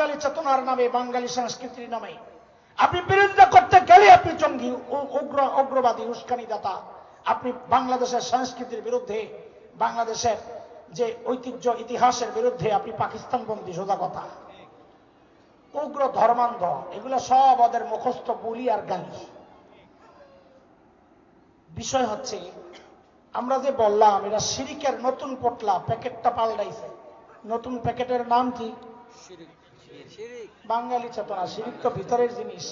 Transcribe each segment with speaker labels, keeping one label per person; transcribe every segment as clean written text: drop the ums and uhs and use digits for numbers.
Speaker 1: বাঙালি চেতনার নামে, বাঙালি সংস্কৃতির নামে আপনি বিরোধিতা করতে গেলে আপনি জঙ্গি, উগ্রবাদী, উস্কানিদাতা। আপনি বাংলাদেশের সংস্কৃতির বিরুদ্ধে, বাংলাদেশের যে ঐতিহ্য, ইতিহাসের বিরুদ্ধে আপনি পাকিস্তান বন্দী, সোজা কথা। উগ্র, ধর্মান্ধ, এগুলো সব ওদের মুখস্থ বুলি আর গালি। বিষয় হচ্ছে, আমরা যে বললাম এটা শিরিকের নতুন পটলা, প্যাকেটটা পাল্টাইছে। নতুন প্যাকেটের নাম কি? বাঙালি চেতনা। শিরিক তো ভিতরের জিনিস,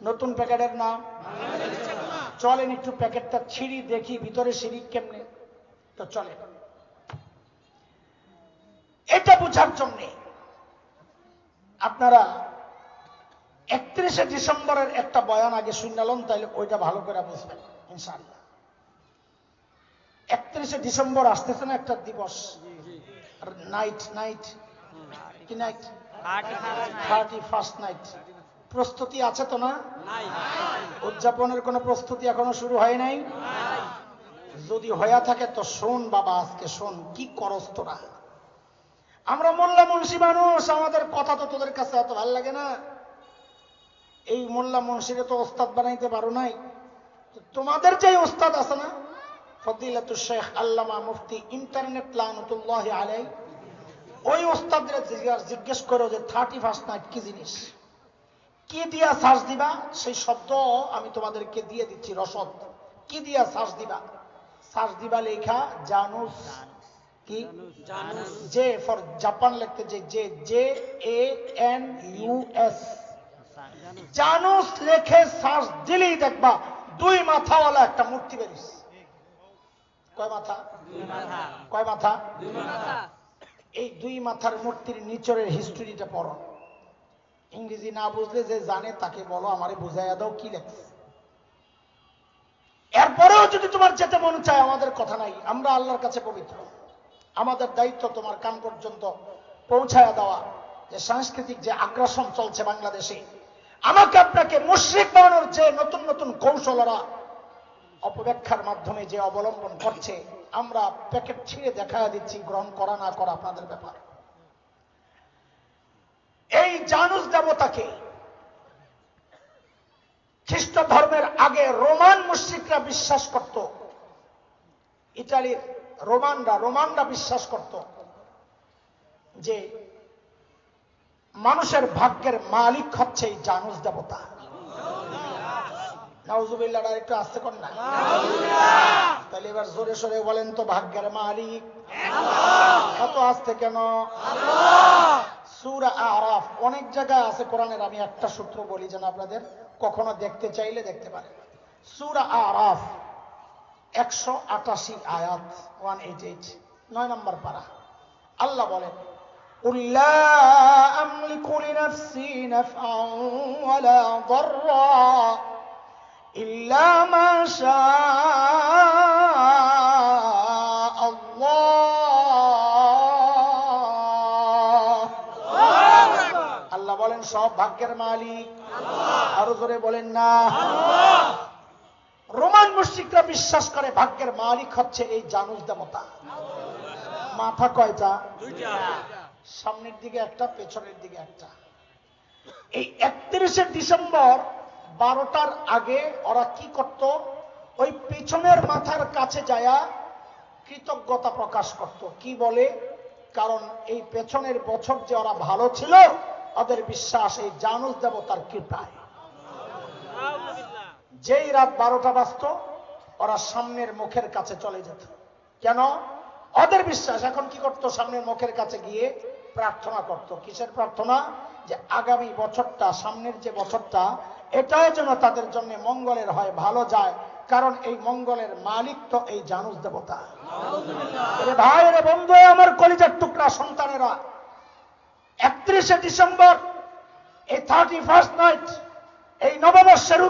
Speaker 1: নতুন প্যাকেটের নাম। চলেন একটু প্যাকেটটা ছিঁড়ি, দেখি ভিতরে শিরিক কেমনে। তো চলেন, এটা বোঝার জন্য আপনারা 31শে ডিসেম্বরের একটা বয়ান আগে শুনলাম, তাইলে ওইটা ভালো করে বুঝবেন ইনশাআল্লাহ। 31শে ডিসেম্বর আসতেছে না একটা দিবস, নাইট কি নাইট, 31st নাইট। প্রস্তুতি আছে তো না? উদযাপনের কোনো প্রস্তুতি এখনো শুরু হয় নাই। যদি হয়ে থাকে তো শোন বাবা, আজকে শোন কি করস তোরা। আমরা মোল্লা মুন্সি মানুষ, আমাদের কথা তো তোদের কাছে এত ভালো লাগে না। এই মোল্লা মুন্সিকে তো ওস্তাদ বানাইতে পারো নাই। তোমাদের যে ওস্তাদ আছে না, ফদিলাতুল শেখ আল্লামা মুফতি ইন্টারনেট লানতুল্লাহি আলাইহি, ওই ওস্তাদরা জিজ্ঞেস করো যে 31st নাইট কি জিনিস, কি দিয়া সার্চ দিবা। সেই শব্দ আমি তোমাদেরকে দিয়ে দিচ্ছি, রসদ। কি দিয়া সার্চ দিবা লেখা জানুস। কি? জে ফর জাপান লিখতে, JANUS। জানুস লেখে সার্চ দিলেই দেখবা 2 মাথাওয়ালা একটা মূর্তি বেরিয়েছে। কয় মাথা? 2 মাথা। এই 2 মাথার মূর্তির নিচরের হিস্ট্রিটা পড়ো। ইংরেজি না বুঝলে যে জানে তাকে বলো আমারে বুঝাইয়া দাও কি লেখছে। এরপরেও যদি তোমার যেতে মন চায়, আমাদের কথা নাই, আমরা আল্লাহর কাছে পবিত্র। আমাদের দায়িত্ব তোমার কান পর্যন্ত পৌঁছায়া দেওয়া যে সাংস্কৃতিক যে আগ্রাসন চলছে বাংলাদেশে, আমাকে আপনাকে মুশরিক বানানোর যে নতুন নতুন কৌশলরা অপব্যাখ্যার মাধ্যমে যে অবলম্বন করছে, আমরা প্যাকেট ছিঁড়ে দেখায়া দিচ্ছি। গ্রহণ করা না করা আপনাদের ব্যাপার। এই জানুস দেবতাকে খ্রিস্ট ধর্মের আগে রোমান মুশরিকরা বিশ্বাস করত। ইতালির রোমানরা বিশ্বাস করত যে মানুষের ভাগ্যের মালিক হচ্ছে এই জানুস দেবতা। নাউজুবিল্লাহ, একটু আসতে কর না। তাহলে এবার জোরে সোরে বলেন তো, ভাগ্যের মালিক এত আসতে কেন? সূরা আরাফ অনেক জায়গায় আছে কোরআনের। আমি একটা সূত্র বলি যেন আপনাদের কখনো দেখতে চাইলে দেখতে পারেন। সূরা আরাফ 188 আয়াত, 188, 9 নম্বর পারা। আল্লাহ বলেন, قل لا أملك لنفسي نفعا ولا ضرا إلا ما شاء الله। আল্লাহ বলেন সব ভাগ্যের মালিক। আরো জোরে বলেন না। রোমান মুশরিকরা বিশ্বাস করে ভাগ্যের মালিক হচ্ছে এই জানুস দেবতা। মাথা কয়টা? 2টা। সামনের দিকে একটা, পেছনের দিকে একটা। এই 31শে ডিসেম্বর 12টার আগে ওরা কি করত? ওই পেছনের মাথার কাছে যায়া কৃতজ্ঞতা প্রকাশ করত। কি বলে? কারণ এই পেছনের বছর যে ওরা ভালো ছিল, ওদের বিশ্বাস এই জানুস দেবতার কৃপায়। যেই রাত 12টা বাজত, ওরা সামনের মুখের কাছে চলে যেত। কেন? ওদের বিশ্বাস। এখন কি করত? সামনের মুখের কাছে গিয়ে প্রার্থনা করত। কিসের প্রার্থনা? যে আগামী বছরটা, সামনের যে বছরটা, এটাও যেন তাদের জন্য মঙ্গলের হয়, ভালো যায়। কারণ এই মঙ্গলের মালিক তো এই জানুস দেবতা। রে ভাই, রে বন্ধু, আমার কলিজার টুকরা সন্তানেরা, 31শে ডিসেম্বর এই 31st নাইট, এই নববর্ষের